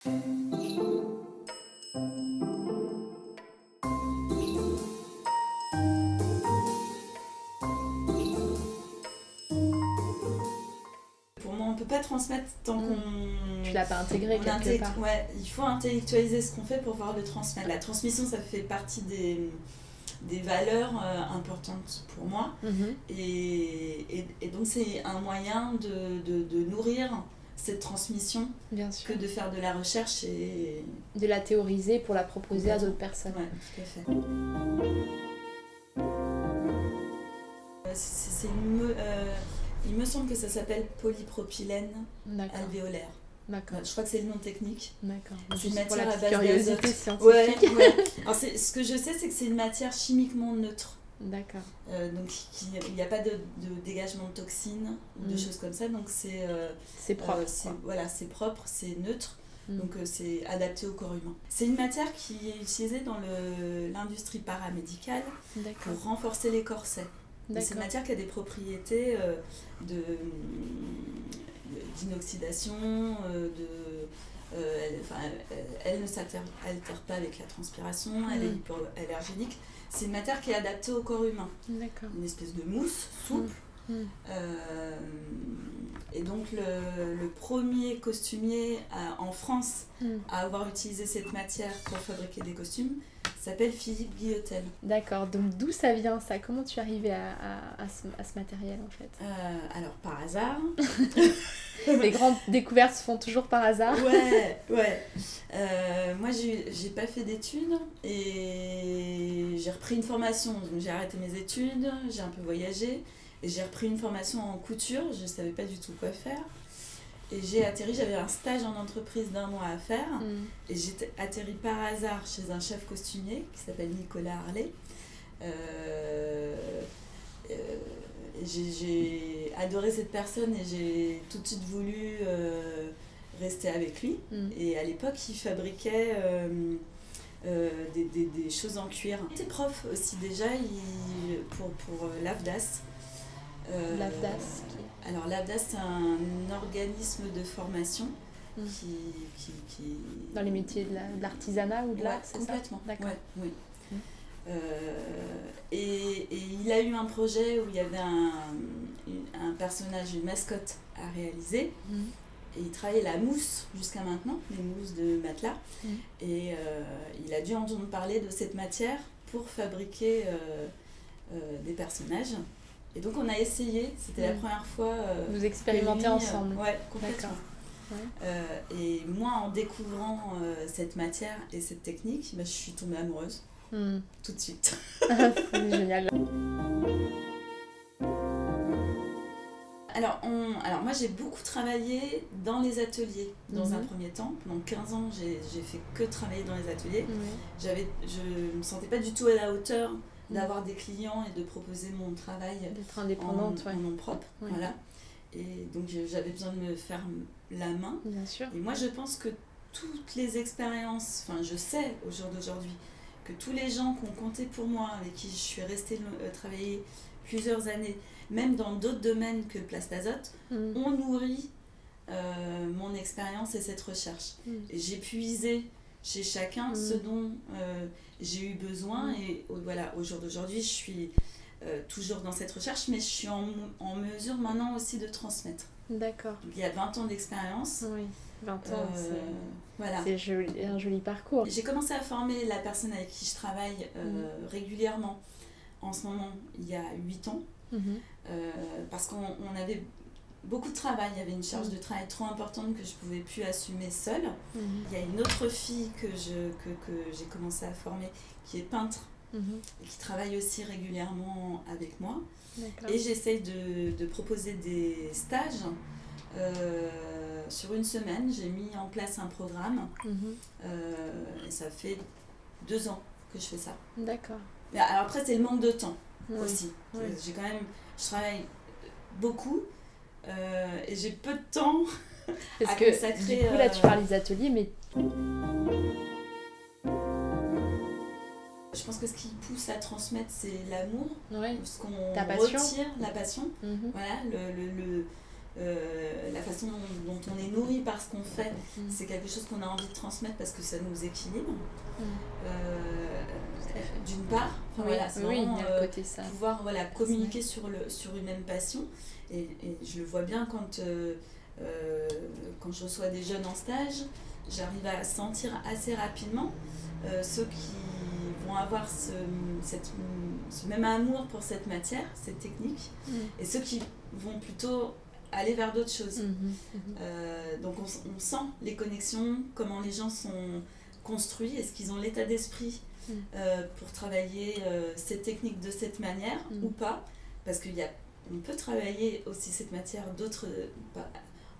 Pour moi, on peut pas transmettre tant qu'on... Tu l'as pas intégré quelque part. Ouais, il faut intellectualiser ce qu'on fait pour pouvoir le transmettre. La transmission, ça fait partie des valeurs importantes pour moi. Et donc c'est un moyen de nourrir cette transmission. Bien sûr. Que de faire de la recherche et... De la théoriser pour la proposer à d'autres personnes. Ouais, tout à fait. Il me semble que ça s'appelle polypropylène alvéolaire. D'accord. Je crois que c'est le nom technique. D'accord. C'est une matière à base curiosité d'azote. scientifique. Ouais. Alors ce que je sais, c'est que c'est une matière chimiquement neutre. D'accord. Donc il n'y a pas de dégagement de toxines ou de choses comme ça. Donc c'est propre. C'est propre, c'est neutre. Donc c'est adapté au corps humain. C'est une matière qui est utilisée dans l'industrie paramédicale pour renforcer les corsets. C'est une matière qui a des propriétés d'inoxydation, elle ne s'altère pas avec la transpiration, elle est hypoallergénique. C'est une matière qui est adaptée au corps humain. D'accord. Une espèce de mousse souple. Et donc le premier costumier en France à avoir utilisé cette matière pour fabriquer des costumes s'appelle Philippe Guillotel. D'accord, donc d'où ça vient ça? Comment tu es arrivée à ce matériel en fait? Alors par hasard. Les grandes découvertes se font toujours par hasard. Ouais. Moi j'ai pas fait d'études et j'ai repris une formation. Donc j'ai arrêté mes études, j'ai un peu voyagé et j'ai repris une formation en couture. Je savais pas du tout quoi faire. Et j'ai atterri, j'avais un stage en entreprise d'1 mois à faire. Et j'ai atterri par hasard chez un chef costumier qui s'appelle Nicolas Harlet. J'ai adoré cette personne et j'ai tout de suite voulu rester avec lui. Et à l'époque, il fabriquait des choses en cuir. Il était prof aussi déjà pour l'AFDAS. L'AFDAS. Alors l'AFDAS, c'est un organisme de formation qui... Dans les métiers de l'artisanat ou de l'art, c'est complètement. Ça? D'accord. Ouais, oui. Et il a eu un projet où il y avait un personnage, une mascotte à réaliser. Et il travaillait la mousse jusqu'à maintenant, les mousses de matelas. Et il a dû entendre parler de cette matière pour fabriquer des personnages. Et donc on a essayé, c'était la première fois... Vous expérimentez ensemble. Ouais, complètement. Et moi, en découvrant cette matière et cette technique, je suis tombée amoureuse tout de suite. C'est génial. Alors moi j'ai beaucoup travaillé dans les ateliers dans un premier temps. Pendant 15 ans j'ai fait que travailler dans les ateliers. Je me sentais pas du tout à la hauteur d'avoir des clients et de proposer mon travail d'être indépendante en nom propre. Voilà. Et donc j'avais besoin de me faire la main. Bien sûr. Et moi je pense que toutes les expériences, je sais au jour d'aujourd'hui que tous les gens qui ont compté pour moi, avec qui je suis restée travailler plusieurs années, même dans d'autres domaines que le Plastazote, ont nourri mon expérience et cette recherche. Et j'ai puisé chez chacun ce dont j'ai eu besoin. Et voilà, au jour d'aujourd'hui, je suis toujours dans cette recherche, mais je suis en mesure maintenant aussi de transmettre. D'accord. Donc, il y a 20 ans d'expérience. Oui, 20 ans, voilà. C'est un joli parcours. J'ai commencé à former la personne avec qui je travaille régulièrement. En ce moment, il y a 8 ans. Parce qu'on avait beaucoup de travail, il y avait une charge de travail trop importante que je ne pouvais plus assumer seule. Il y a une autre fille que j'ai commencé à former qui est peintre et qui travaille aussi régulièrement avec moi. Et j'essaye de proposer des stages. Sur une semaine, j'ai mis en place un programme et ça fait 2 ans que je fais ça. D'accord. Alors après, c'est le manque de temps aussi. Je travaille beaucoup et j'ai peu de temps à consacrer. Du coup, là, tu parles des ateliers, mais... Je pense que ce qui pousse à transmettre, c'est l'amour, ce qu'on Ta passion. retire, la passion. Voilà, la façon dont on est nourri par ce qu'on fait, c'est quelque chose qu'on a envie de transmettre parce que ça nous équilibre. D'une part, voilà, c'est vraiment pouvoir communiquer sur une même passion. Et je le vois bien quand je reçois des jeunes en stage, j'arrive à sentir assez rapidement ceux qui vont avoir ce même amour pour cette matière, cette technique, et ceux qui vont plutôt aller vers d'autres choses. Donc on sent les connexions, comment les gens sont construits, est-ce qu'ils ont l'état d'esprit pour travailler cette technique de cette manière ou pas, parce qu'on peut travailler aussi cette matière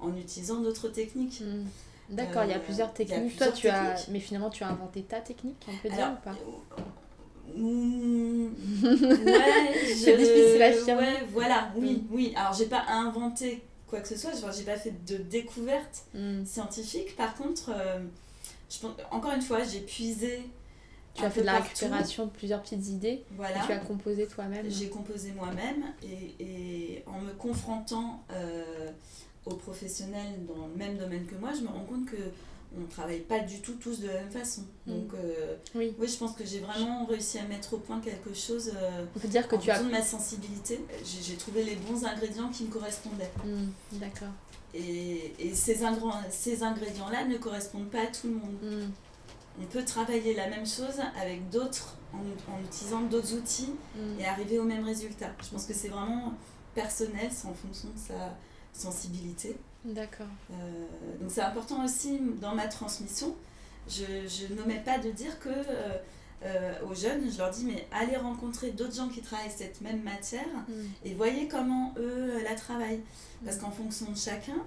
en utilisant d'autres techniques. D'accord, il y a plusieurs techniques. Mais finalement tu as inventé ta technique, on peut dire ou pas? C'est difficile à affirmer. Ouais, voilà, oui. Alors j'ai pas inventé quoi que ce soit, j'ai pas fait de découverte scientifique. Par contre, encore une fois, j'ai puisé. Tu as fait de la récupération de plusieurs petites idées. Voilà. Et tu as composé toi-même. J'ai composé moi-même et en me confrontant aux professionnels dans le même domaine que moi, je me rends compte qu'on ne travaille pas du tout tous de la même façon. Donc oui, je pense que j'ai vraiment réussi à mettre au point quelque chose on peut dire que en fonction de ma sensibilité. J'ai trouvé les bons ingrédients qui me correspondaient. D'accord. Et ces ingrédients-là ne correspondent pas à tout le monde. On peut travailler la même chose avec d'autres, en utilisant d'autres outils et arriver au même résultat. Je pense que c'est vraiment personnel, c'est en fonction de sa sensibilité. D'accord. Donc c'est important aussi dans ma transmission. Je n'omets pas de dire que aux jeunes, je leur dis mais allez rencontrer d'autres gens qui travaillent cette même matière et voyez comment eux la travaillent. Parce qu'en fonction de chacun,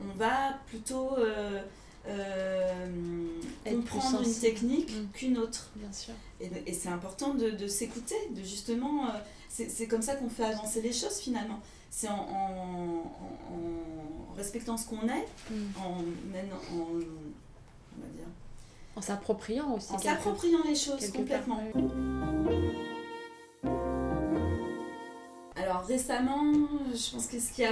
on va plutôt comprendre une technique qu'une autre. Bien sûr. Et c'est important de s'écouter, de justement... c'est comme ça qu'on fait avancer les choses finalement. C'est en respectant ce qu'on est, on va dire... En s'appropriant aussi. En s'appropriant les choses complètement. Alors récemment, je pense que ce qui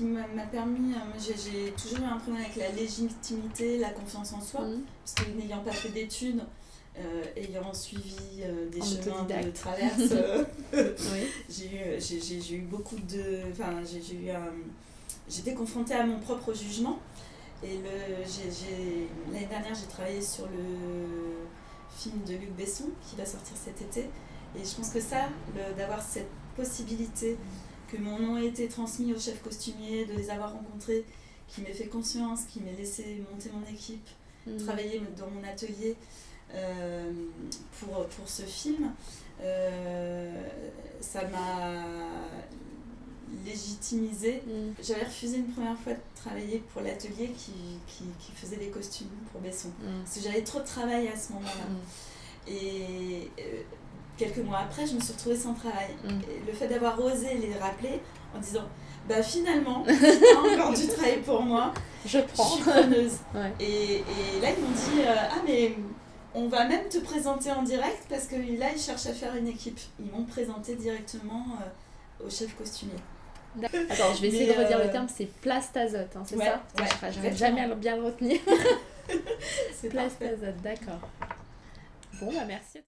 m'a permis, j'ai toujours eu un problème avec la légitimité, la confiance en soi, parce que n'ayant pas fait d'études, ayant suivi des chemins de traverse, j'ai eu beaucoup de... Enfin, j'étais confrontée à mon propre jugement. Et l'année dernière, j'ai travaillé sur le film de Luc Besson qui va sortir cet été. Et je pense que d'avoir cette possibilité que mon nom ait été transmis aux chefs costumiers, de les avoir rencontrés, qui m'ait fait conscience, qui m'ait laissé monter mon équipe, travailler dans mon atelier pour ce film, ça m'a légitimisée. J'avais refusé une première fois de travailler pour l'atelier qui faisait les costumes pour Besson. Parce que j'avais trop de travail à ce moment-là. Et quelques mois après, je me suis retrouvée sans travail. Et le fait d'avoir osé les rappeler en disant finalement, tu as encore du travail pour moi, je suis preneuse. Et là, ils m'ont dit mais on va même te présenter en direct parce que là, ils cherchent à faire une équipe. Ils m'ont présenté directement au chef costumier. Attends, je vais essayer de redire le terme, c'est plastazote, c'est ça? J'arrive jamais à bien le retenir. C'est plastazote, d'accord. Bon, merci.